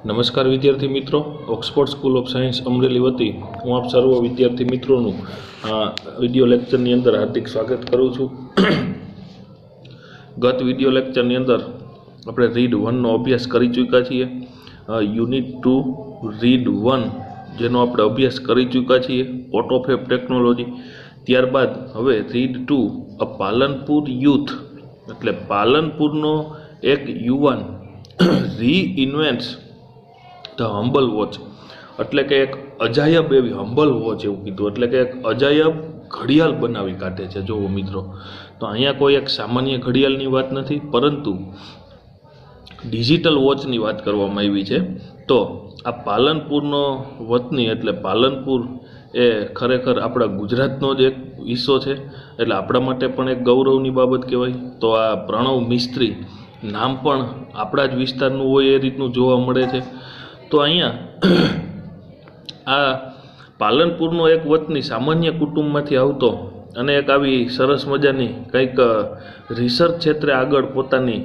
નમસ્કાર વિદ્યાર્થી મિત્રો, Oxford school of science Amreli વતી હું આપ સર્વ વિદ્યાર્થી મિત્રોનું વિડીયો લેક્ચરની અંદર હાર્દિક સ્વાગત કરું છું। ગત વિડીયો લેક્ચરની અંદર આપણે રીડ 1નો અભ્યાસ કરી ચૂક્યા છીએ। યુનિટ 2 રીડ 1 જેનો આપણે અભ્યાસ કરી ચૂક્યા છીએ, ઓટોફેબ ટેકનોલોજી। ત્યારબાદ હવે રીડ 2 અ પાલનપુર યુથ એટલે પાલનપુરનો એક યુવાન રીઇન્વેન્ટ્સ ધ હમ્બલ વોચ એટલે કે એક અજાયબ એવી હમ્બલ વોચ એવું કીધું, એટલે કે એક અજાયબ ઘડિયાળ બનાવી કાઢે છે। જુઓ મિત્રો, તો અહીંયા કોઈ એક સામાન્ય ઘડિયાળની વાત નથી, પરંતુ ડિજિટલ વોચની વાત કરવામાં આવી છે। તો આ પાલનપુરનો વતની એટલે પાલનપુર એ ખરેખર આપણા ગુજરાતનો જ એક હિસ્સો છે, એટલે આપણા માટે પણ એક ગૌરવની બાબત કહેવાય। તો આ પ્રણવ મિસ્ત્રી નામ પણ આપણા જ વિસ્તારનું હોય એ રીતનું જોવા મળે છે। તો અહીંયા આ પાલનપુરનો એક વતની સામાન્ય કુટુંબમાંથી આવતો અને એક આવી સરસ મજાની કંઈક રિસર્ચ ક્ષેત્રે આગળ પોતાની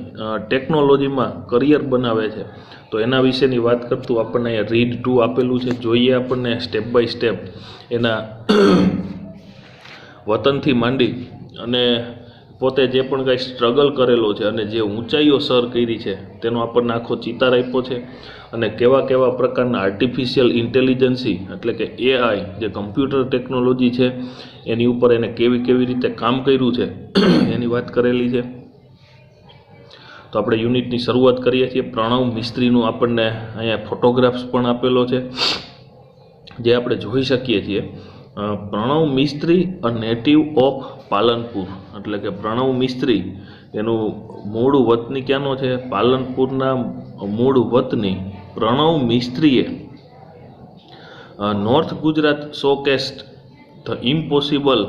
ટેકનોલોજીમાં કરિયર બનાવે છે। તો એના વિશેની વાત કરતું આપણને અહીંયા રીડ 2 આપેલું છે। જોઈએ આપણને સ્ટેપ બાય સ્ટેપ એના વતનથી માંડી અને પોતે જે પણ કાંઈ સ્ટ્રગલ કરેલો છે અને જે ઊંચાઈઓ સર કરી છે તેનો આપણને આખો ચિતાર આપ્યો છે, અને કેવા કેવા પ્રકારના આર્ટિફિશિયલ ઇન્ટેલિજન્સી એટલે કે એઆઈ જે કમ્પ્યુટર ટેકનોલોજી છે એની ઉપર એને કેવી કેવી રીતે કામ કર્યું છે એની વાત કરેલી છે। તો આપણે યુનિટની શરૂઆત કરીએ છીએ। પ્રણવ મિસ્ત્રીનું આપણને અહીંયા ફોટોગ્રાફ્સ પણ આપેલો છે જે આપણે જોઈ શકીએ છીએ। પ્રણવ મિસ્ત્રી અ નેટિવ ઓફ પાલનપુર એટલે કે પ્રણવ મિસ્ત્રી એનું મૂળ વતની ક્યાંનો છે? પાલનપુરના મૂળ વતની પ્રણવ મિસ્ત્રીએ north Gujarat showcased the impossible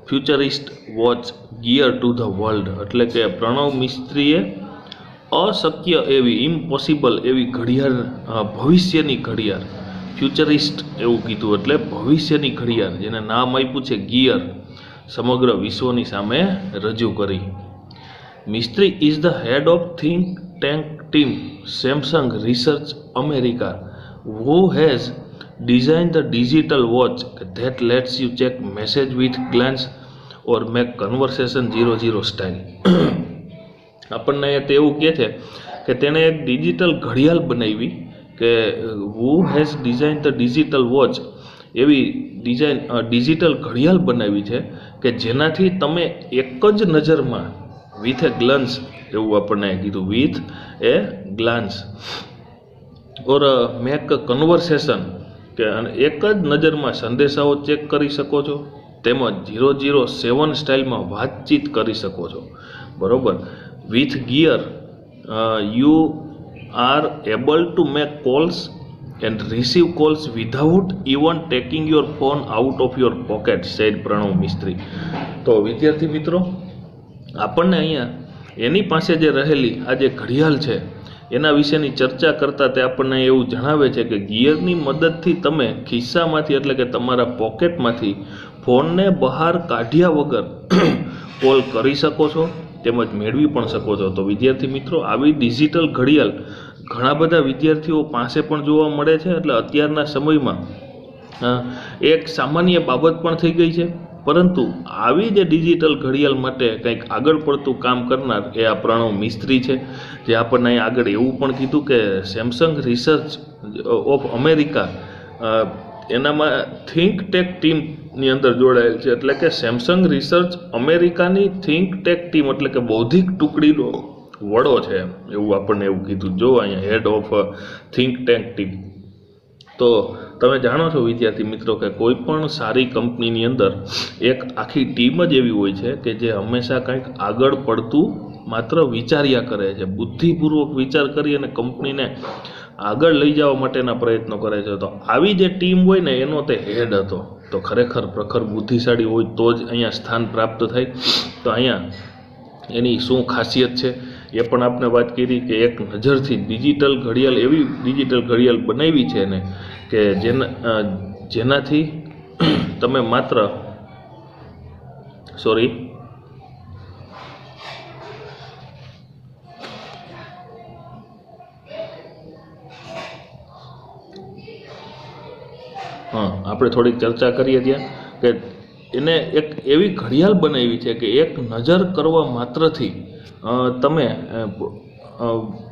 futurist watch gear to the world એટલે કે પ્રણવ મિસ્ત્રીએ અશક્ય એવી ઇમ્પોસિબલ એવી ઘડિયાળ, ભવિષ્યની ઘડિયાળ, ફ્યુચરિસ્ટ એવું કીધું એટલે ભવિષ્યની ઘડિયાળ જેને નામ આપ્યું છે ગિયર, સમગ્ર વિશ્વની સામે રજૂ કરી। Mistry is the head of think tank team Samsung research America who has designed the digital watch that lets you check message with glance or make conversation 00 style। આપણને તે એવું કહે છે કે તેણે એક ડિજિટલ ઘડિયાળ બનાવી કે who has designed the digital watch એવી ડિજિટલ ઘડિયાળ બનાવી છે કે જેનાથી તમે એક જ નજરમાં વિથ એ ગ્લાન્સ એવું આપણને કીધું, with a Glance or make conversation કે એક જ નજરમાં સંદેશાઓ ચેક કરી શકો છો, તેમજ 007 સ્ટાઇલમાં વાતચીત કરી શકો છો, બરોબર। With gear you are able to make calls and receive calls without even taking your phone out of your pocket said Pranav Mistry. તો વિદ્યાર્થી મિત્રો, આપણને અહીંયા એની પાસે જે રહેલી આ જે ઘડિયાળ છે એના વિશેની ચર્ચા કરતાં તે આપણને એવું જણાવે છે કે ગિયરની મદદથી તમે ખિસ્સામાંથી એટલે કે તમારા પોકેટમાંથી ફોનને બહાર કાઢ્યા વગર કોલ કરી શકો છો તેમજ મેળવી પણ શકો છો। તો વિદ્યાર્થી મિત્રો, આવી ડિજિટલ ઘડિયાળ ઘણા બધા વિદ્યાર્થીઓ પાસે પણ જોવા મળે છે, એટલે અત્યારના સમયમાં એક સામાન્ય બાબત પણ થઈ ગઈ છે, પરંતુ આવી જે ડિજિટલ ઘડિયાળ માટે કંઈક આગળ પડતું કામ કરનાર એ આ પ્રણવ મિસ્ત્રી છે, જે આપણને અહીં આગળ એવું પણ કીધું કે સેમસંગ રિસર્ચ ઓફ અમેરિકા એનામાં થિંક ટેક ટીમની અંદર જોડાયેલ છે, એટલે કે સેમસંગ રિસર્ચ અમેરિકાની થિંક ટેક ટીમ એટલે કે બૌદ્ધિક ટુકડીનો વડો છે એવું આપણને એવું કીધું। જો અહીંયા head of think tech team. તો તમે જાણો છો વિદ્યાર્થી મિત્રો કે કોઈ પણ સારી કંપનીની અંદર એક આખી ટીમ જ એવી હોય છે કે જે હંમેશા કંઈક આગળ પડતું માત્ર વિચાર્યા કરે છે, બુદ્ધિપૂર્વક વિચાર કરી અને કંપનીને આગળ લઈ જવા માટેના પ્રયત્નો કરે છે। તો આવી જે ટીમ હોય ને એનો તે હેડ હતો, તો ખરેખર પ્રખર બુદ્ધિશાળી હોય તો જ અહીંયા સ્થાન પ્રાપ્ત થાય। તો અહીંયા એની શું ખાસિયત છે એ પણ આપણે વાત કરી કે એક નજરથી ડિજિટલ ઘડિયાળ એવી ડિજિટલ ઘડિયાળ બનાવી છે ને કે જેનાથી તમે માત્ર હા, આપણે થોડીક ચર્ચા કરીએ ત્યાં કે એને એક એવી ઘડિયાળ બનાવી છે કે એક નજર કરવા માત્રથી તમે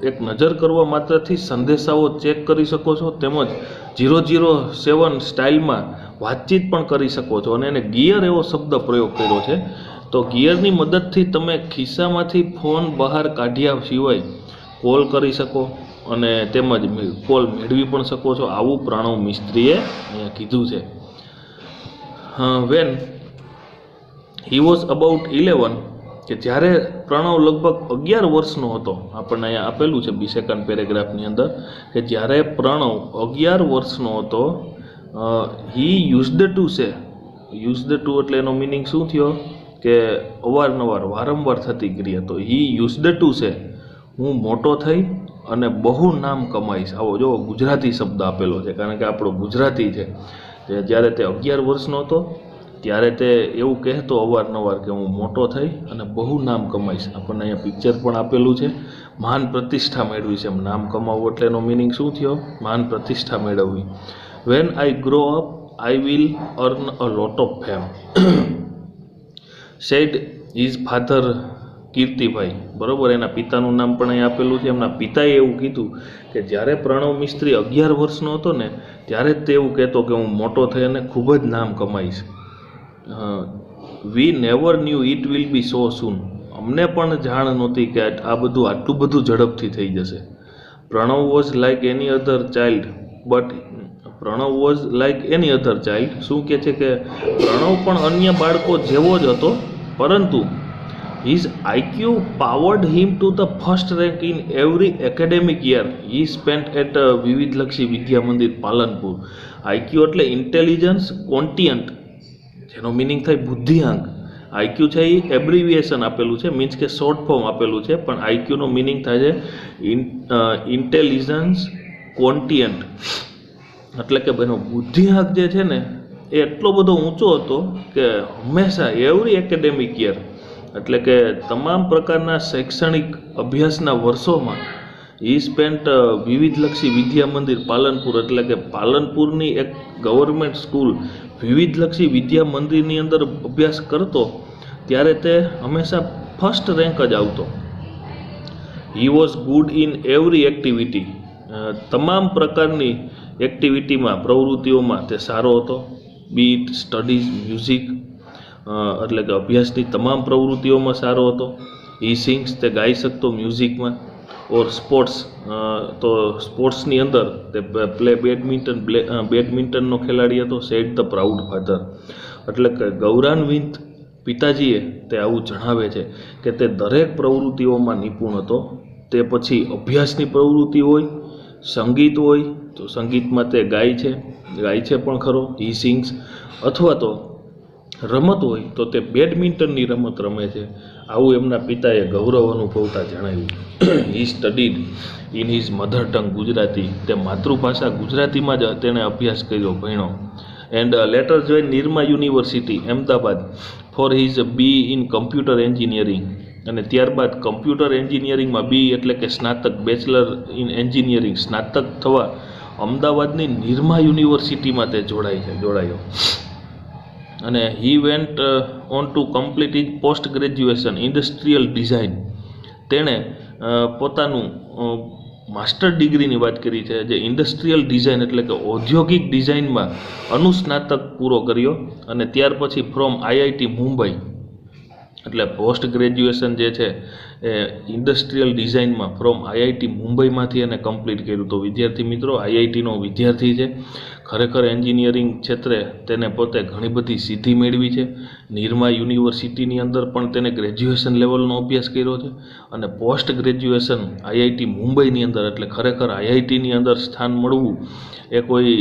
એક નજર કરવા માત્રથી સંદેશાઓ ચેક કરી શકો છો, તેમજ 007 સ્ટાઇલમાં વાતચીત પણ કરી શકો છો. અને એને ગિયર એવો શબ્દ પ્રયોગ કર્યો છે. તો ગિયરની મદદથી તમે ખિસ્સામાંથી ફોન બહાર કાઢ્યા સિવાય કોલ કરી શકો અને તેમજ કોલ મેળવી પણ શકો છો, આવું પ્રણવ મિસ્ત્રીએ અહીંયા કીધું છે. વેન હી વોઝ અબાઉટ 11, કે જ્યારે પ્રણવ લગભગ 11 વર્ષનો હતો, આપણને અહીંયા આપેલું છે સેકન્ડ પેરેગ્રાફની અંદર કે જ્યારે પ્રણવ 11 વર્ષનો હતો, he used to say, used to એટલે એનો મિનિંગ શું થયો કે અવારનવાર, વારંવાર થતી ક્રિયા. તો હી યુઝડ ટુ સે, હું મોટો થઈ અને બહુ નામ કમાઈશ. આવો જો ગુજરાતી શબ્દ આપેલો છે, કારણ કે આપણો ગુજરાતી છે. જ્યારે તે 11 વર્ષનો હતો ત્યારે તે એવું કહેતો અવારનવાર કે હું મોટો થઈ અને બહુ નામ કમાઈશ. આપણને અહીંયા પિક્ચર પણ આપેલું છે, માન પ્રતિષ્ઠા મેળવી છે. નામ કમાવવું એટલે એનો મિનિંગ શું થયો? માન પ્રતિષ્ઠા મેળવવી. When I grow up I will earn a lot of fame, said his father Kirtibhai. બરાબર, એના પિતાનું નામ પણ અહીં આપેલું છે. એમના પિતાએ એવું કીધું કે જ્યારે પ્રણવ મિસ્ત્રી 11 વર્ષનો હતો ને ત્યારે જ તે એવું કહેતો કે હું મોટો થઈ અને ખૂબ જ નામ કમાઈશ. We never knew it will be so soon, અમને પણ જાણ નહોતી કે આટલું બધું ઝડપથી થઈ જશે. Pranav was like any other child, but Pranav was like any other child, શું કહે છે કે પ્રણવ પણ અન્ય બાળકો જેવો જ હતો, પરંતુ his IQ powered him to the first rank in every academic year he spent at વિવિધલક્ષી Vidya Mandir Palanpur. IQ એટલે ઇન્ટેલિજન્સ કોન્ટિયન્ટ, જેનો મિનિંગ થાય બુદ્ધિઆંક. IQ છે એ એબ્રિવિએશન આપેલું છે, મીન્સ કે શોર્ટ ફોર્મ આપેલું છે, પણ IQનો મિનિંગ થાય છે ઇન્ટેલિજન્સ કોન્ટિયન્ટ, એટલે કે એનો બુદ્ધિઆંક જે છે ને એ એટલો બધો ઊંચો હતો કે હંમેશા એવરી એકેડેમિક યર, એટલે કે તમામ પ્રકારના શૈક્ષણિક અભ્યાસના વર્ષોમાં ઈ સ્પેન્ટ વિવિધલક્ષી વિદ્યા મંદિર પાલનપુર, એટલે કે પાલનપુરની એક ગવર્મેન્ટ સ્કૂલ વિવિધલક્ષી વિદ્યા મંદિરની અંદર અભ્યાસ કરતો ત્યારે તે હંમેશા ફર્સ્ટ રેન્ક જ આવતો. He was good in every activity, તમામ પ્રકારની એક્ટિવિટીમાં, પ્રવૃત્તિઓમાં તે સારો હતો. બીટ સ્ટડીઝ, મ્યુઝિક, એટલે કે અભ્યાસની તમામ પ્રવૃત્તિઓમાં સારો હતો. હી સિંગ્સ, તે ગાઈ શકતો મ્યુઝિકમાં. ઓર સ્પોર્ટ્સ, તો સ્પોર્ટ્સની અંદર તે બેડમિન્ટનનો ખેલાડી હતો. સેડ ધ પ્રાઉડ ફાધર, એટલે કે ગૌરવાન્વિત પિતાજીએ તે આવું જણાવે છે કે તે દરેક પ્રવૃત્તિઓમાં નિપુણ હતો. તે પછી અભ્યાસની પ્રવૃત્તિ હોય, સંગીત હોય તો સંગીતમાં તે ગાય છે પણ ખરો. હી સિંગ્સ, અથવા તો રમત હોય તો તે બેડમિન્ટનની રમત રમે છે, આવું એમના પિતાએ ગૌરવ અનુભવતા જણાવ્યું. He studied in his mother tongue Gujarati, તે માતૃભાષા ગુજરાતીમાં જ તેણે અભ્યાસ કર્યો, ભણ્યો. And later join Nirma university Ahmedabad for his B in computer engineering, અને ત્યારબાદ કમ્પ્યુટર એન્જિનિયરિંગમાં બી એટલે કે સ્નાતક, બેચલર ઇન એન્જિનિયરિંગ, સ્નાતક થવા અમદાવાદની નિરમા યુનિવર્સિટીમાં તે જોડાયો. અને he went on to complete is post graduation industrial design, તેણે પોતાનું માસ્ટર ડિગ્રીની વાત કરી છે જે ઇન્ડસ્ટ્રીયલ ડિઝાઇન એટલે કે ઔદ્યોગિક ડિઝાઇનમાં અનુસ્નાતક પૂરો કર્યો. અને ત્યાર પછી ફ્રોમ આઈઆઈટી મુંબઈ, એટલે પોસ્ટ ગ્રેજ્યુએશન જે છે એ ઇન્ડસ્ટ્રીયલ ડિઝાઇનમાં ફ્રોમ આઈઆઈટી મુંબઈમાંથી એને કમ્પ્લીટ કર્યું. તો વિદ્યાર્થી મિત્રો, આઈઆઈટીનો વિદ્યાર્થી છે, ખરેખર એન્જિનિયરિંગ ક્ષેત્રે તેને પોતે ઘણી બધી સિદ્ધિ મેળવી છે. નિરમા યુનિવર્સિટીની અંદર પણ તેને ગ્રેજ્યુએશન લેવલનો અભ્યાસ કર્યો છે. અને પોસ્ટ ગ્રેજ્યુએશન આઈઆઈટી મુંબઈની અંદર, એટલે ખરેખર આઈઆઈટીની અંદર સ્થાન મળવું એ કોઈ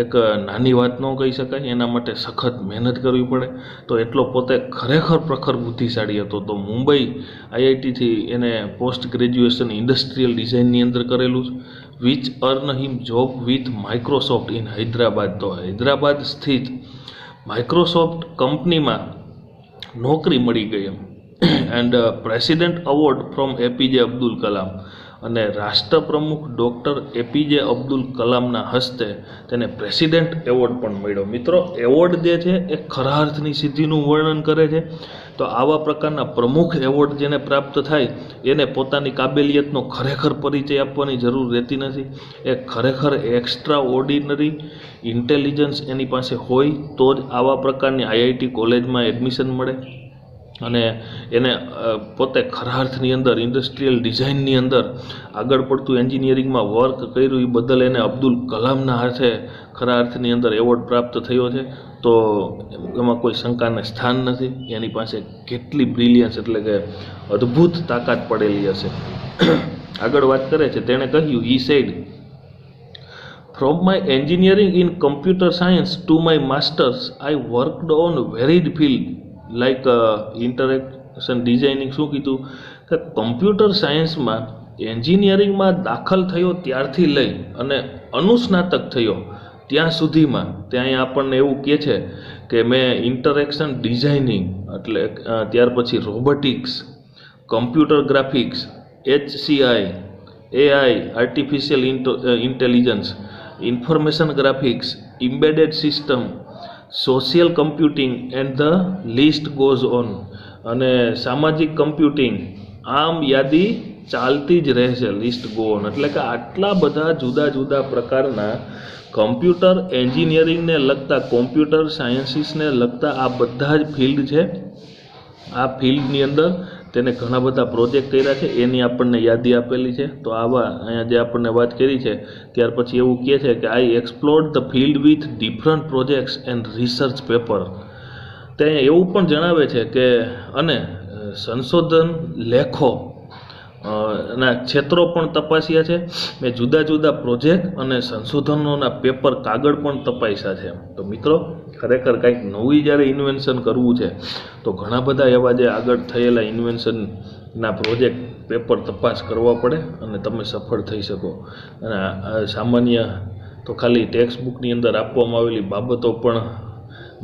એક નાની વાત ન કહી શકાય. એના માટે સખત મહેનત કરવી પડે. તો એટલો પોતે ખરેખર પ્રખર બુદ્ધિશાળી હતો. તો મુંબઈ આઈઆઈટીથી એને પોસ્ટ ગ્રેજ્યુએશન ઇન્ડસ્ટ્રીયલ ડિઝાઇનની અંદર કરેલું છે. Which earn him job with Microsoft in Hyderabad, તો હૈદરાબાદ સ્થિત માઇક્રોસોફ્ટ કંપનીમાં નોકરી મળી ગઈ એમ. And president award from APJ Abdul Kalam, અને રાષ્ટ્રપ્રમુખ ડૉક્ટર એપીજે અબ્દુલ કલામના હસ્તે તેને પ્રેસિડેન્ટ એવોર્ડ પણ મળ્યો. મિત્રો, એવોર્ડ જે છે એ ખરા અર્થની સિદ્ધિનું વર્ણન કરે છે. તો આવા પ્રકારના પ્રમુખ એવોર્ડ જેને પ્રાપ્ત થાય એને પોતાની કાબેલિયતનો ખરેખર પરિચય આપવાની જરૂર રહેતી નથી. એ ખરેખર એક્સ્ટ્રા ઓર્ડિનરી ઇન્ટેલિજન્સ એની પાસે હોય તો જ આવા પ્રકારની આઈઆઈટી કોલેજમાં એડમિશન મળે અને એને પોતે ખરા અર્થની અંદર ઇન્ડસ્ટ્રીયલ ડિઝાઇનની અંદર આગળ પડતું એન્જિનિયરિંગમાં વર્ક કર્યું એ બદલ એને અબ્દુલ કલામના હાથે ખરા અર્થની અંદર એવોર્ડ પ્રાપ્ત થયો છે. તો એમાં કોઈ શંકાને સ્થાન નથી. એની પાસે કેટલી બ્રિલિયન્સ એટલે કે અદ્ભુત તાકાત પડેલી હશે. આગળ વાત કરે છે, તેણે કહ્યું, he said, from my engineering in computer science to my masters I worked on varied field like interaction designing. શું કીધું કે કમ્પ્યુટર સાયન્સમાં એન્જિનિયરિંગમાં દાખલ થયો ત્યારથી લઈ અને અનુસ્નાતક થયો ત્યાં સુધીમાં ત્યાં આપણને એવું કહે છે કે મેં ઇન્ટરેક્શન ડિઝાઇનિંગ એટલે ત્યાર પછી robotics, computer graphics, HCI, AI, artificial intelligence, information graphics, embedded system, social computing and the list goes on, અને સામાજિક કમ્પ્યુટિંગ, આમ યાદી ચાલતી જ રહેશે, લિસ્ટ ગો ઓન. એટલે કે આટલા બધા જુદા જુદા પ્રકારના કમ્પ્યુટર એન્જિનિયરિંગને લગતા, કોમ્પ્યુટર સાયન્સીસને લગતા આ બધા જ ફિલ્ડ છે. આ ફિલ્ડની અંદર તેને ઘણા બધા પ્રોજેક્ટ કર્યા છે, એની આપણને યાદી આપેલી છે. તો આવા અહીંયા જે આપણને વાત કરી છે ત્યાર પછી એવું કહે છે કે I explored the field with different projects and research paper. ત્યાં એવું પણ જણાવે છે કે અને સંશોધન લેખો ના ક્ષેત્રો પણ તપાસ્યા છે. મેં જુદા જુદા પ્રોજેક્ટ અને સંશોધનોના પેપર કાગળ પણ તપાસ્યા છે. તો મિત્રો, ખરેખર કંઈક નવી જ્યારે ઇન્વેન્શન કરવું છે તો ઘણા બધા એવા જે આગળ થયેલા ઇન્વેન્શનના પ્રોજેક્ટ પેપર તપાસ કરવા પડે અને તમે સફળ થઈ શકો. અને સામાન્ય તો ખાલી ટેક્સ્ટ બુકની અંદર આપવામાં આવેલી બાબતો પણ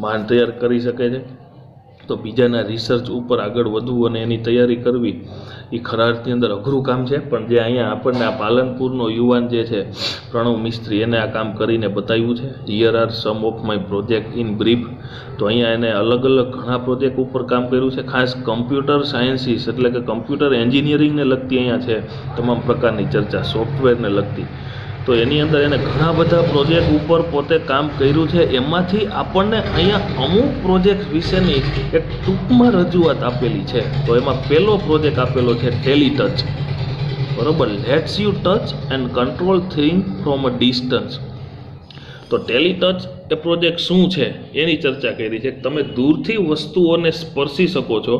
માન તૈયાર કરી શકે છે. તો બીજાના રિસર્ચ ઉપર આગળ વધવું અને એની તૈયારી કરવી એ ખરા અર્થની અંદર અઘરું કામ છે. પણ જે અહીંયા આપણને આ પાલનપુરનો યુવાન જે છે પ્રણવ મિસ્ત્રી, એને આ કામ કરીને બતાવ્યું છે. Here are some of my project in brief. તો અહીંયા એને અલગ અલગ ઘણા પ્રોજેક્ટ ઉપર કામ કર્યું છે. ખાસ કમ્પ્યુટર સાયન્સીસ એટલે કે કમ્પ્યુટર એન્જિનિયરિંગને લગતી અહીંયા છે તમામ પ્રકારની ચર્ચા, સોફ્ટવેરને લગતી. તો એની અંદર એને ઘણા બધા પ્રોજેક્ટ ઉપર પોતે કામ કર્યું છે. એમાંથી આપણને અહીંયા અમુક પ્રોજેક્ટ વિશેની એક ટૂંકમાં રજૂઆત આપેલી છે. તો એમાં પહેલો પ્રોજેક્ટ આપેલો છે ટેલિટચ. બરોબર, let's you touch and control thing from a distance. તો ટેલિટચ એ પ્રોજેક્ટ શું છે એની ચર્ચા કરી છે. તમે દૂરથી વસ્તુઓને સ્પર્શી શકો છો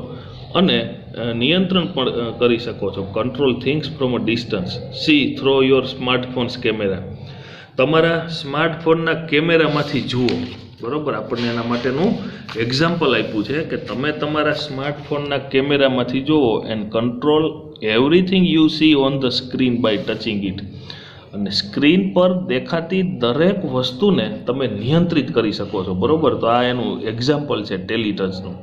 અને નિયંત્રણ પણ કરી શકો છો. Control things from a distance. C throw your smartphones camera. તમારા સ્માર્ટફોનના કેમેરામાંથી જુઓ. બરાબર, આપણને એના માટેનું એક્ઝામ્પલ આપ્યું છે કે તમે તમારા સ્માર્ટફોનના કેમેરામાંથી જુઓ and control everything you see on the screen by touching it. અને સ્ક્રીન પર દેખાતી દરેક વસ્તુને તમે નિયંત્રિત કરી શકો છો. બરાબર, તો આ એનું એક્ઝામ્પલ છે ટેલિટચનું.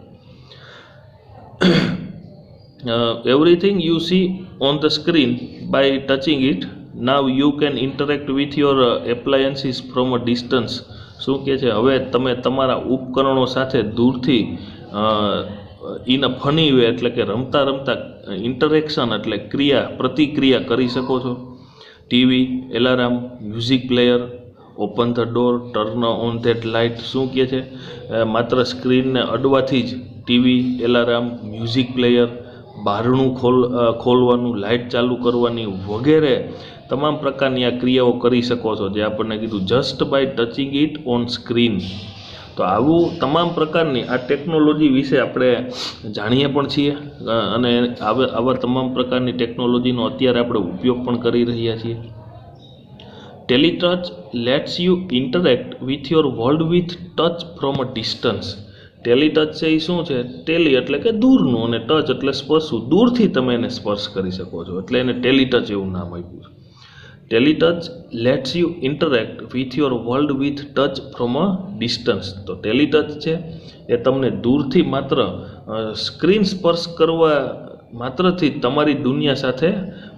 Everything you see on the screen by touching it, now you can interact with your appliances from a distance. શું કહે છે, હવે તમે તમારા ઉપકરણો સાથે દૂરથી ઇન અ ફની વે એટલે કે રમતા રમતા ઇન્ટરેક્શન એટલે પ્રતિક્રિયા કરી શકો છો. TV, alarm, music player, open the door, turn on that light. શું કહે છે, માત્ર સ્ક્રીનને અડવાથી જ ટીવી, એલાર્મ, મ્યુઝિક પ્લેયર, બારણું ખોલવાનું, લાઇટ ચાલુ કરવાની વગેરે તમામ પ્રકારની આ ક્રિયાઓ કરી શકો છો, જે આપણને કીધું just by touching it on screen. તો આવું તમામ પ્રકારની આ ટેકનોલોજી વિશે આપણે જાણીએ પણ છીએ અને આવા તમામ પ્રકારની ટેકનોલોજીનો અત્યારે આપણે ઉપયોગ પણ કરી રહ્યા છીએ. Teletouch lets you interact with your world with touch from a distance. Teletouch છે એ શું છે, ટેલી એટલે કે દૂરનું અને ટચ એટલે સ્પર્શવું, દૂરથી તમે એને સ્પર્શ કરી શકો છો એટલે એને ટેલિટચ એવું નામ આપ્યું છે. Teletouch lets you interact with your world with touch from a distance. તો ટેલિટચ છે એ તમને દૂરથી માત્ર સ્ક્રીન સ્પર્શ કરવા માત્રથી તમારી દુનિયા સાથે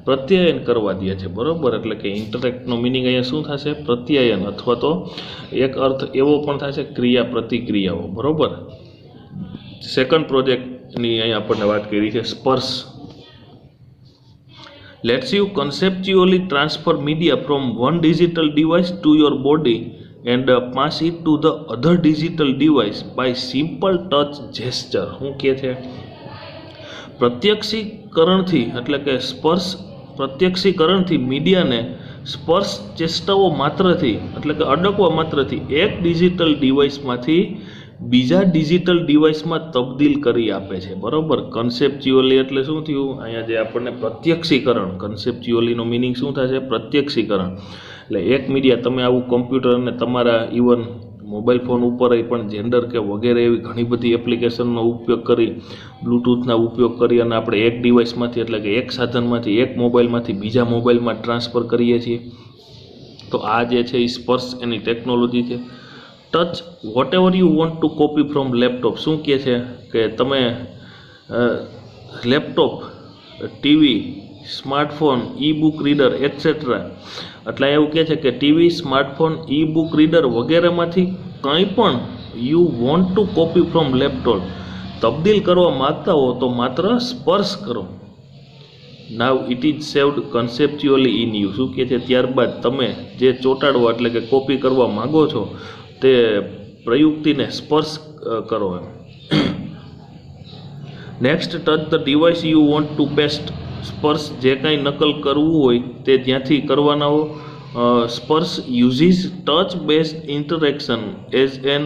પ્રત્યાયન કરવા દે છે, બરાબર. એટલે કે ઇન્ટરેક્ટનો મિનિંગ અહીંયા શું થશે? પ્રત્યાયન, અથવા તો એક અર્થ એવો પણ થશે ક્રિયા પ્રતિક્રિયાઓ, બરાબર. સેકન્ડ પ્રોજેક્ટની અહીંયા આપણને વાત કરી છે સ્પર્શ. Lets you conceptually transfer media from one digital device to your body and pass it to the other digital device by simple touch gesture. શું કહે છે? પ્રત્યક્ષીકરણથી એટલે કે સ્પર્શ પ્રત્યક્ષીકરણથી મીડિયાને સ્પર્શ ચેષ્ટાઓ માત્રથી એટલે કે અડકવા માત્રથી એક ડિજિટલ ડિવાઇસમાંથી બીજા ડિજિટલ ડિવાઇસમાં તબદીલ કરી આપે છે, બરાબર. કન્સેપ્ચ્યુઅલી એટલે શું થયું? અહીંયા જે આપણને પ્રત્યક્ષીકરણ, કન્સેપ્ચ્યુઅલીનો મિનિંગ શું થશે? પ્રત્યક્ષીકરણ. એટલે એક મીડિયા તમે આવું કમ્પ્યુટર અને તમારા ઇવન મોબાઈલ ફોન ઉપર પણ જેન્ડર કે વગેરે એવી ઘણી બધી એપ્લિકેશનનો ઉપયોગ કરી, બ્લૂટૂથના ઉપયોગ કરી અને આપણે એક ડિવાઇસમાંથી એટલે કે એક સાધનમાંથી એક મોબાઈલમાંથી બીજા મોબાઈલમાં ટ્રાન્સફર કરીએ છીએ. તો આ જે છે એ સ્પર્શ એની ટેકનોલોજી છે. Touch whatever you want to copy from laptop. શું કહે છે કે તમે laptop, TV, smartphone, e book reader etcetera, એટલે એવું કહે છે કે TV, smartphone, e book reader વગેરેમાંથી કંઈ પણ you want to copy from laptop તબદીલ કરવા માગતા હો તો માત્ર સ્પર્શ કરો. Now it is saved conceptually in you. શું કહે છે? ત્યારબાદ તમે જે ચોંટાડવા એટલે કે કોપી કરવા માગો છો તે પ્રયુક્તિને સ્પર્શ કરો એમ. Next, touch the device you want to paste. સ્પર્શ જે કાંઈ નકલ કરવું હોય તે જ્યાંથી કરવાના હો. Sparsh uses touch based interaction as an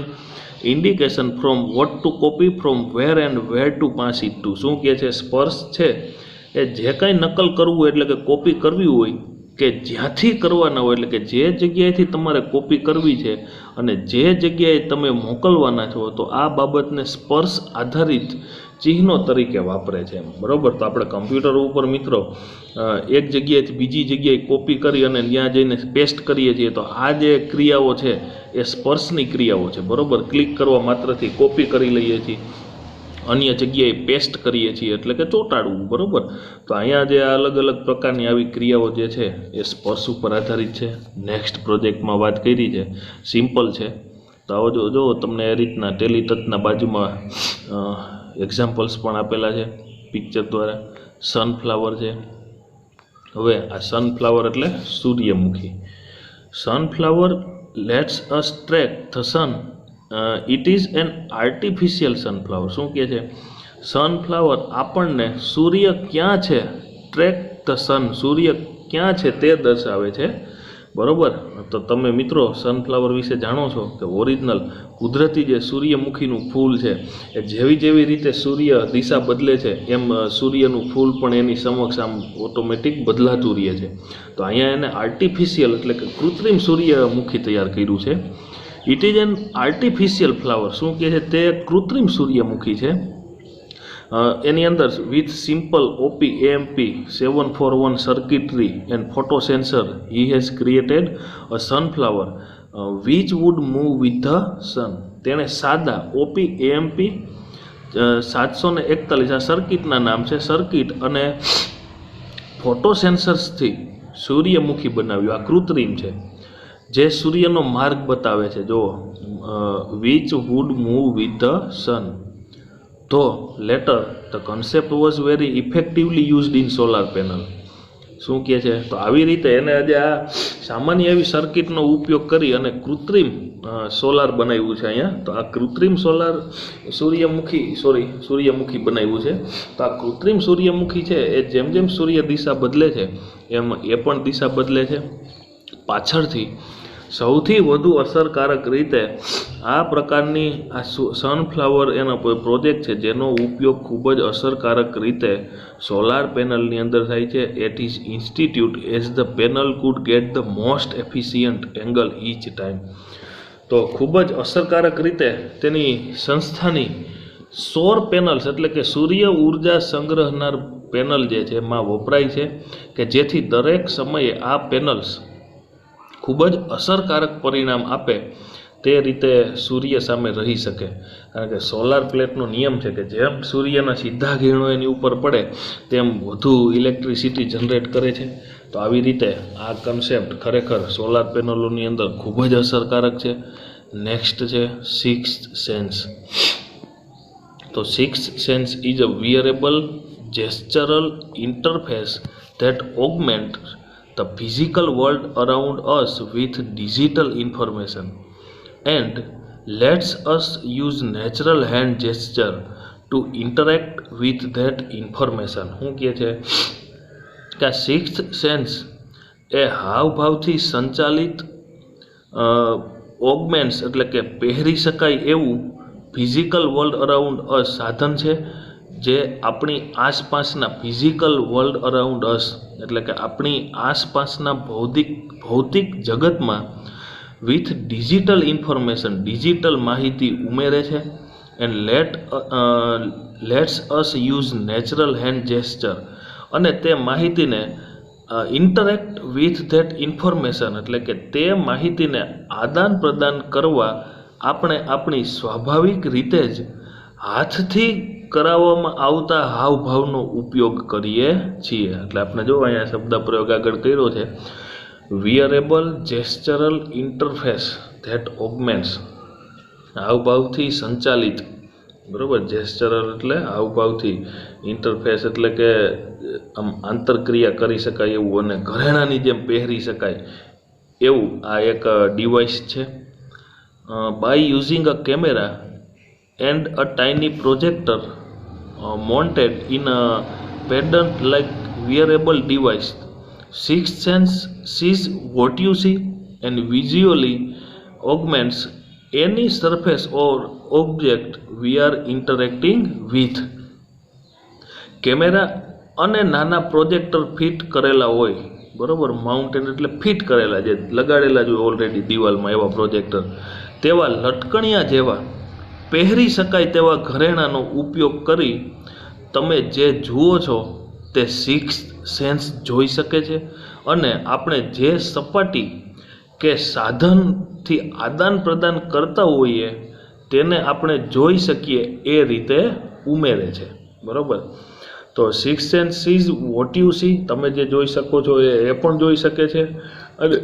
indication from what to copy from where and where to pass it to. શું કહે છે? સ્પર્શ છે એ જે કાંઈ નકલ કરવું એટલે કે કોપી કરવી હોય કે જ્યાંથી કરવાના હોય એટલે કે જે જગ્યાએથી તમારે કોપી કરવી છે અને જે જગ્યાએ તમે મોકલવાના છો, તો આ બાબતને સ્પર્શ આધારિત ચિહ્નો તરીકે વાપરે છે, બરાબર. તો આપણે કમ્પ્યુટર ઉપર મિત્રો એક જગ્યાએથી બીજી જગ્યાએ કોપી કરી અને ત્યાં જઈને પેસ્ટ કરીએ છીએ, તો આ જે ક્રિયાઓ છે એ સ્પર્શની ક્રિયાઓ છે, બરાબર. ક્લિક કરવા માત્રથી કોપી કરી લઈએ છીએ, અન્ય જગ્યાએ પેસ્ટ કરીએ છીએ એટલે કે ચોંટાડવું, બરાબર. તો અહીંયા જે અલગ અલગ પ્રકારની આવી ક્રિયાઓ જે છે એ સ્પર્શ ઉપર આધારિત છે. નેક્સ્ટ પ્રોજેક્ટમાં વાત કરી છે સિમ્પલ છે. તો આવો જો તમને એ રીતના ટેલી ટચના બાજુમાં એક્ઝામ્પલ્સ પણ આપેલા છે પિક્ચર દ્વારા. સનફ્લાવર છે. હવે આ સનફ્લાવર એટલે સૂર્યમુખી. Sunflower lets us track the sun. It is an artificial sunflower. શું કહે છે? સનફ્લાવર આપણને સૂર્ય ક્યાં છે, ટ્રેક ધ સન, સૂર્ય ક્યાં છે તે દર્શાવે છે, બરાબર. તો તમે મિત્રો સનફ્લાવર વિશે જાણો છો કે ઓરિજિનલ કુદરતી જે સૂર્યમુખીનું ફૂલ છે એ જેવી જેવી રીતે સૂર્ય દિશા બદલે છે એમ સૂર્યનું ફૂલ પણ એની સમક્ષ આમ ઓટોમેટિક બદલાતું રહે છે. તો અહીંયા એને આર્ટિફિશિયલ એટલે કે કૃત્રિમ સૂર્યમુખી તૈયાર કર્યું છે. It is an artificial flower. શું કહે છે? તે કૃત્રિમ સૂર્યમુખી છે. એની અંદર with simple op amp 741 circuitry and photo sensor he has created a sunflower which would move with the sun. તેણે સાદા ઓપી એએમપી 741 આ સર્કિટના નામ છે, સર્કિટ અને ફોટો સેન્સર્સથી સૂર્યમુખી બનાવ્યું. આ કૃત્રિમ છે જે સૂર્યનો માર્ગ બતાવે છે. જો which would move with the sun. તો later the concept was very effectively used in solar panel. શું કહે છે? તો આવી રીતે એને આજે આ સામાન્ય એવી સર્કિટનો ઉપયોગ કરી અને કૃત્રિમ સોલાર બનાવ્યું છે અહીંયા. તો આ કૃત્રિમ સોલાર સૂર્યમુખી બનાવ્યું છે. તો આ કૃત્રિમ સૂર્યમુખી છે એ જેમ જેમ સૂર્ય દિશા બદલે છે એમ એ પણ દિશા બદલે છે. પાછળથી સૌથી વધુ અસરકારક રીતે આ પ્રકારની આ સનફ્લાવર એનો પ્રોજેક્ટ છે જેનો ઉપયોગ ખૂબ જ અસરકારક રીતે સોલાર પેનલની અંદર થાય છે. It is institute as the panel could get the most efficient angle each time. તો ખૂબ જ અસરકારક રીતે તેની સંસ્થાની સૌર પેનલ્સ એટલે કે સૂર્ય ઉર્જા સંગ્રહનાર પેનલ જે છે એમાં વપરાય છે કે જેથી દરેક સમયે આ પેનલ્સ ખૂબ જ અસરકારક પરિણામ આપે તે રીતે સૂર્ય સામે રહી શકે, કારણ કે સોલાર પ્લેટનો નિયમ છે કે જેમ સૂર્યના સીધા કિરણો એની ઉપર પડે તેમ વધુ ઇલેક્ટ્રિસિટી જનરેટ કરે છે. તો આવી રીતે આ કન્સેપ્ટ ખરેખર સોલાર પેનલોની અંદર ખૂબ જ અસરકારક છે. નેક્સ્ટ છે સિક્સ્થ સેન્સ. તો sixth sense is a wearable gestural interface that augments the physical world around us with digital information and lets us use natural hand gesture to interact with that information. શું કહે છે કે આ sixth sense એ હાવભાવથી સંચાલિત ઓગમેન્ટ્સ એટલે કે પહેરી શકાય એવું ફિઝિકલ વર્લ્ડ અરાઉન્ડ અસ સાધન છે, જે આપણી આસપાસના ફિઝિકલ વર્લ્ડ અરાઉન્ડ અસ એટલે કે આપણી આસપાસના ભૌતિક જગતમાં વિથ ડિજિટલ ઇન્ફોર્મેશન ડિજિટલ માહિતી ઉમેરે છે. And let's us use natural hand gesture, અને તે માહિતીને ઇન્ટરેક્ટ વિથ ધેટ ઇન્ફોર્મેશન એટલે કે તે માહિતીને આદાન પ્રદાન કરવા આપણે આપણી સ્વાભાવિક રીતે જ હાથથી કરાવવામાં આવતા હાવભાવનો ઉપયોગ કરીએ છીએ. એટલે આપણે જો અહીંયા શબ્દ પ્રયોગ આગળ કર્યો છે, વિયરેબલ જેસ્ચરલ ઇન્ટરફેસ ધેટ ઓગમેન્ટ્સ, હાવભાવથી સંચાલિત, બરાબર. જેસ્ચરલ એટલે હાવભાવથી, ઇન્ટરફેસ એટલે કે આમ આંતરક્રિયા કરી શકાય એવું અને ઘરેણાની જેમ પહેરી શકાય એવું આ એક ડિવાઇસ છે. By using a camera and a tiny projector mounted in a pendant-like wearable device, sixth sense sees what you see and visually augments any surface or object we are interacting with. Camera અને નાના projector fit કરેલા હોય, બરાબર. Mountain એટલે fit કરેલા, જે લગાડેલા જ હોય ઓલરેડી દિવાલમાં એવા પ્રોજેક્ટર, તેવા લટકણિયા જેવા પહેરી શકાય તેવા ઘરેણાનો ઉપયોગ કરી તમે જે જુઓ છો તે સિક્સ્થ સેન્સ જોઈ શકે છે, અને આપણે જે સપાટી કે સાધનથી આદાન પ્રદાન કરતા હોઈએ તેને આપણે જોઈ શકીએ એ રીતે ઉમેરે છે, બરાબર. તો sixth sense is what you C, તમે જે જોઈ શકો છો એ પણ જોઈ શકે છે, અને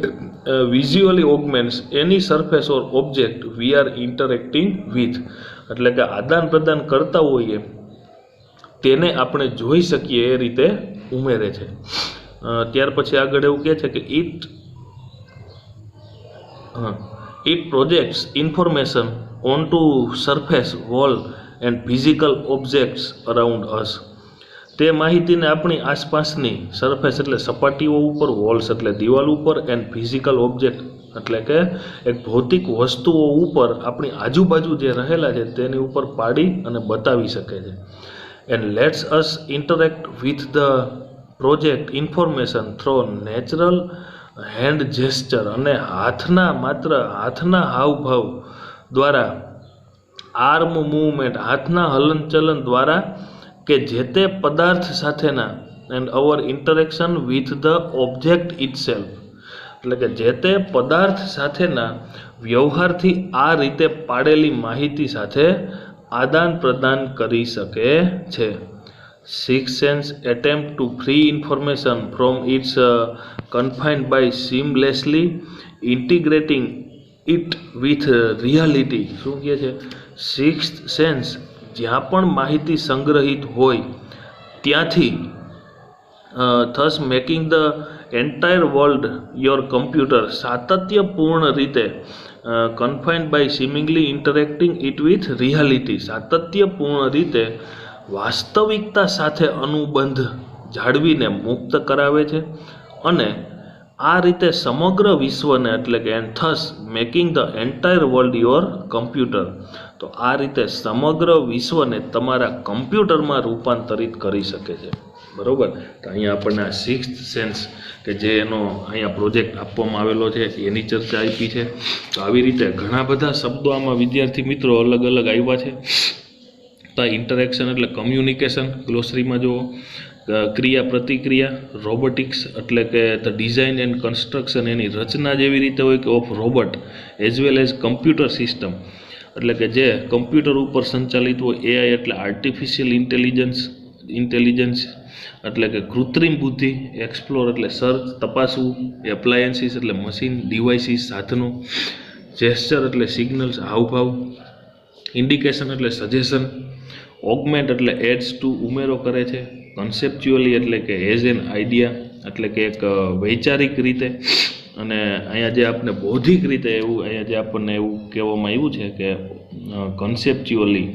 visually augments any surface or object we are interacting with એટલે કે આદાન પ્રદાન કરતા હોઈએ તેને આપણે જોઈ શકીએ એ રીતે ઉમેરે છે. ત્યાર પછી આગળ એવું કહે છે કે it projects information on to surface wall and physical objects around us. તે માહિતીને આપણી આસપાસની સરફેસ એટલે સપાટીઓ ઉપર, વોલ્સ એટલે દિવાલ ઉપર, એન્ડ ફિઝિકલ ઓબ્જેક્ટ એટલે કે એક ભૌતિક વસ્તુઓ ઉપર આપણી આજુબાજુ જે રહેલા છે તેની ઉપર પાડી અને બતાવી શકે છે. And let's us interact with the project information throw natural hand gesture, અને માત્ર હાથના હાવભાવ દ્વારા, આર્મ મૂવમેન્ટ હાથના હલનચલન દ્વારા કે જે તે પદાર્થ સાથેના, and hour interaction with the object itself એટલે કે જે તે પદાર્થ સાથેના વ્યવહારથી આ રીતે પાડેલી માહિતી સાથે આદાન પ્રદાન કરી શકે છે. Sixth sense attempt to free information from its confined by seamlessly integrating it with reality. શું કહે છે? સિક્સ્થ સેન્સ જ્યાં પણ માહિતી સંગ્રહિત હોય ત્યાંથી thus making the entire world your computer સાતત્યપૂર્ણ રીતે confined by seemingly interacting it with reality, સાતત્યપૂર્ણ રીતે વાસ્તવિકતા સાથે અનુબંધ જાળવીને મુક્ત કરાવે છે, અને આ રીતે સમગ્ર વિશ્વને એટલે કે and thus making the entire world your computer, તો આ રીતે સમગ્ર વિશ્વને તમારા કમ્પ્યુટરમાં રૂપાંતરિત કરી શકે છે, બરાબર. તો અહીંયા આપણને આ સિક્સ્થ સેન્સ કે જે એનો અહીંયા પ્રોજેક્ટ આપવામાં આવેલો છે એની ચર્ચા આપી છે. તો આવી રીતે ઘણા બધા શબ્દો આમાં વિદ્યાર્થી મિત્રો અલગ અલગ આવ્યા છે. તો ઇન્ટરેક્શન એટલે કમ્યુનિકેશન, ગ્લોસરીમાં જુઓ. ક્રિયા પ્રતિક્રિયા, રોબોટિક્સ એટલે કે ધ ડિઝાઇન એન્ડ કન્સ્ટ્રક્શન, એની રચના જેવી રીતે હોય કે of robot as well as computer system એટલે કે જે કમ્પ્યુટર ઉપર સંચાલિત હોય. એઆઈ એટલે આર્ટિફિશિયલ ઇન્ટેલિજન્સ એટલે કે કૃત્રિમ બુદ્ધિ. એક્સપ્લોર એટલે સર્ચ, તપાસવું. એપ્લાયન્સીસ એટલે મશીન, ડિવાઇસીસ, સાધનો. જેસ્ચર એટલે સિગ્નલ્સ, હાવભાવ. ઇન્ડિકેશન એટલે સજેશન. ઓગમેન્ટ એટલે એડ્સ ટુ, ઉમેરો કરે છે. કન્સેપ્ચ્યુઅલી એટલે કે એઝ એન આઈડિયા એટલે કે એક વૈચારિક રીતે. અને અહીંયા જે આપણે બૌદ્ધિક રીતે એવું અહીંયા જે આપણને એવું કહેવામાં આવ્યું છે કે કન્સેપ્ચ્યુઅલી,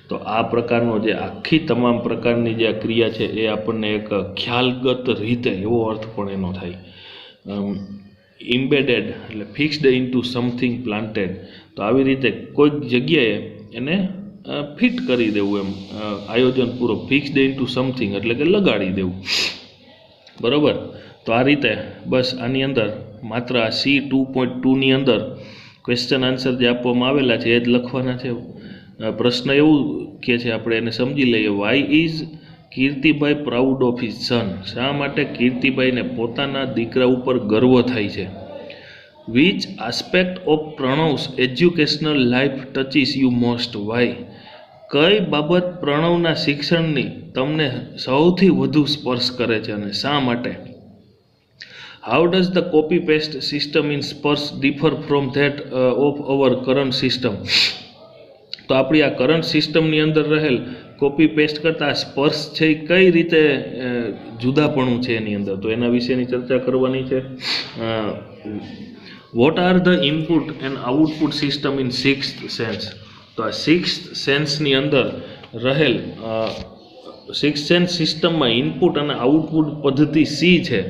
તો આ પ્રકારનો જે આખી તમામ પ્રકારની જે આ ક્રિયા છે એ આપણને એક ખ્યાલગત રીતે એવો અર્થ પણ એનો થાય. ઇમ્બેડેડ એટલે ફિક્સ્ડ ઇન્ટુ સમથિંગ પ્લાન્ટેડ, તો આવી રીતે કોઈક જગ્યાએ એને ફિટ કરી દેવું, એમ આયોજનપૂર્વક. ફિક્સ્ડ ઇન્ટુ સમથિંગ એટલે કે લગાડી દેવું, બરાબર. તો આ રીતે બસ આની અંદર માત્ર આ C2.2ની અંદર ક્વેશ્ચન આન્સર જે આપવામાં આવેલા છે એ જ લખવાના છે. પ્રશ્ન એવું કે છે, આપણે એને સમજી લઈએ. Why is Kirtibhai proud of his son? શા માટે કીર્તિભાઈને પોતાના દીકરા ઉપર ગર્વ થાય છે? Which aspect of Pranav's educational life touches you most? Why? કઈ બાબત પ્રણવના શિક્ષણની તમને સૌથી વધુ સ્પર્શ કરે છે અને શા માટે? How does the copy paste system in Sparsh differ from that of our current system? તો આપણી આ કરંટ સિસ્ટમની અંદર રહેલ કોપી પેસ્ટ કરતાં સ્પર્શ છે એ કઈ રીતે જુદાપણું છે એની અંદર, તો એના વિશેની ચર્ચા કરવાની છે. What are the input and output system in sixth sense? તો આ સિક્સ્થ સેન્સની અંદર રહેલ સિક્સ્થ સેન્સ સિસ્ટમમાં ઇનપુટ અને આઉટપુટ પદ્ધતિ સી છે.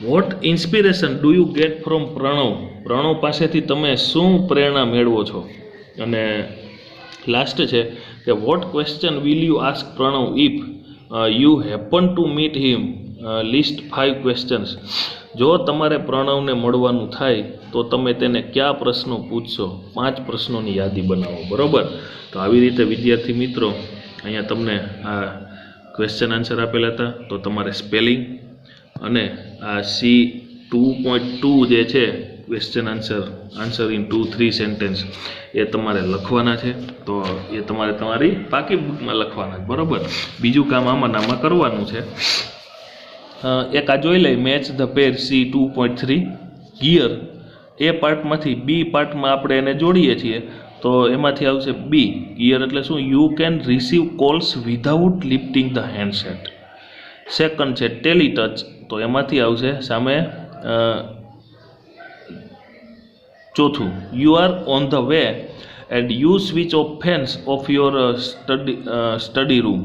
What inspiration do you get from Pranav? Pranav પાસેથી તમે શું પ્રેરણા મેળવો છો? અને લાસ્ટ છે કે what question will you ask Pranav if you happen to meet him? List 5 questions. જો તમારે પ્રણવને મળવાનું થાય તો તમે તેને કયા પ્રશ્નો પૂછશો? 5 પ્રશ્નોની યાદી બનાવો, બરાબર. તો આવી રીતે વિદ્યાર્થી મિત્રો અહીંયા તમને આ ક્વેશ્ચન આન્સર આપેલા હતા, તો તમારે સ્પેલિંગ અને આ C2.2 જે છે ક્વેશ્ચન આન્સર ઇન 2-3 સેન્ટેન્સ એ તમારે લખવાના છે. તો એ તમારે તમારી પાકી બુકમાં લખવાના છે, બરાબર. બીજું કામ આમાં કરવાનું છે. એક આ જોઈ લઈ, match the pair C2.3 gear. A પાર્ટમાંથી બી પાર્ટમાં આપણે એને જોડીએ છીએ, તો એમાંથી આવશે બી. ગિયર એટલે શું? You can receive calls without lifting the handset. Second છે ટેલિટચ, તો એમાંથી આવશે સામે ચોથું, you are on the way and you switch off fans of your study room.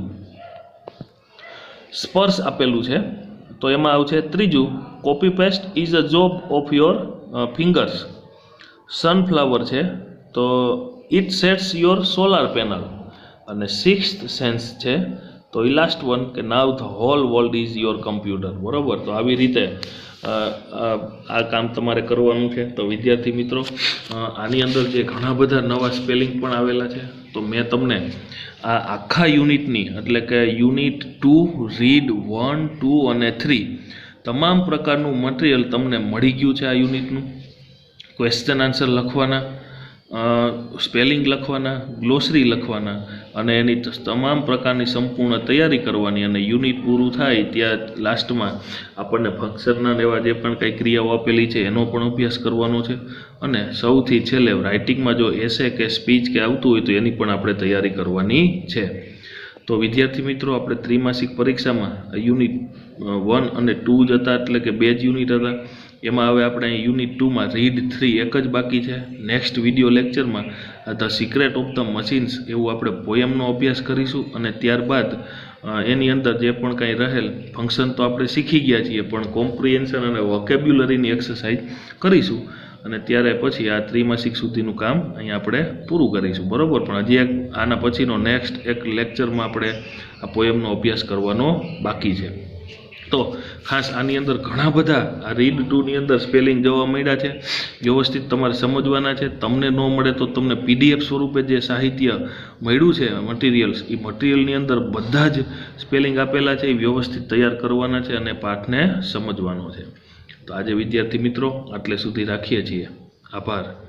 Sparsh આપેલું છે, તો એમાં આવશે ત્રીજું, copy paste is a job of your fingers. Sunflower છે, તો it sets your solar panel. અને સિક્સ્થ સેન્સ છે, તો એ લાસ્ટ વન કે know the whole world is your computer, બરાબર. તો આવી રીતે આ કામ તમારે કરવાનું છે. તો વિદ્યાર્થી મિત્રો આની અંદર જે ઘણા બધા નવા સ્પેલિંગ પણ આવેલા છે, તો મેં તમને આ આખા યુનિટની એટલે કે યુનિટ 2 રીડ 1, 2 અને 3 તમામ પ્રકારનું મટીરિયલ તમને મળી ગયું છે. આ યુનિટનું ક્વેશ્ચન આન્સર લખવાના, સ્પેલિંગ લખવાના, ગ્લોસરી લખવાના અને એની તમામ પ્રકારની સંપૂર્ણ તૈયારી કરવાની. અને યુનિટ પૂરું થાય ત્યાં લાસ્ટમાં આપણને ફંક્શનના એવા જે પણ કંઈ ક્રિયાઓ આપેલી છે એનો પણ અભ્યાસ કરવાનો છે. અને સૌથી છેલ્લે રાઇટિંગમાં જો એસે કે સ્પીચ કે આવતું હોય તો એની પણ આપણે તૈયારી કરવાની છે. તો વિદ્યાર્થી મિત્રો આપણે ત્રિમાસિક પરીક્ષામાં યુનિટ 1 અને 2 જ હતા, એટલે કે 2 જ યુનિટ હતા. એમાં હવે આપણે યુનિટ 2માં રીડ 3 એક જ બાકી છે. નેક્સ્ટ વિડીયો લેક્ચરમાં the secret of the machines એવું આપણે પોયમનો અભ્યાસ કરીશું. અને ત્યારબાદ એની અંદર જે પણ કાંઈ રહેલ ફંક્શન તો આપણે શીખી ગયા છીએ, પણ કોમ્પ્રિહેન્શન અને વોકેબ્યુલરીની એક્સરસાઇઝ કરીશું. અને ત્યારે પછી આ ત્રિમાસિક સુધીનું કામ અહીંયા આપણે પૂરું કરીશું, બરાબર. પણ હજી એક આના પછીનો નેક્સ્ટ એક લેક્ચરમાં આપણે આ પોયમનો અભ્યાસ કરવાનો બાકી છે. તો ખાસ આની અંદર ઘણા બધા આ રીડ ટુની અંદર સ્પેલિંગ જોવા મળ્યા છે, વ્યવસ્થિત તમારે સમજવાના છે. તમને ન મળે તો તમને PDF સ્વરૂપે જે સાહિત્ય મળ્યું છે મટીરિયલ્સ, એ મટીરિયલની અંદર બધા જ સ્પેલિંગ આપેલા છે, એ વ્યવસ્થિત તૈયાર કરવાના છે અને પાઠને સમજવાનો છે. તો આજે વિદ્યાર્થી મિત્રો આટલે સુધી રાખીએ છીએ. આભાર.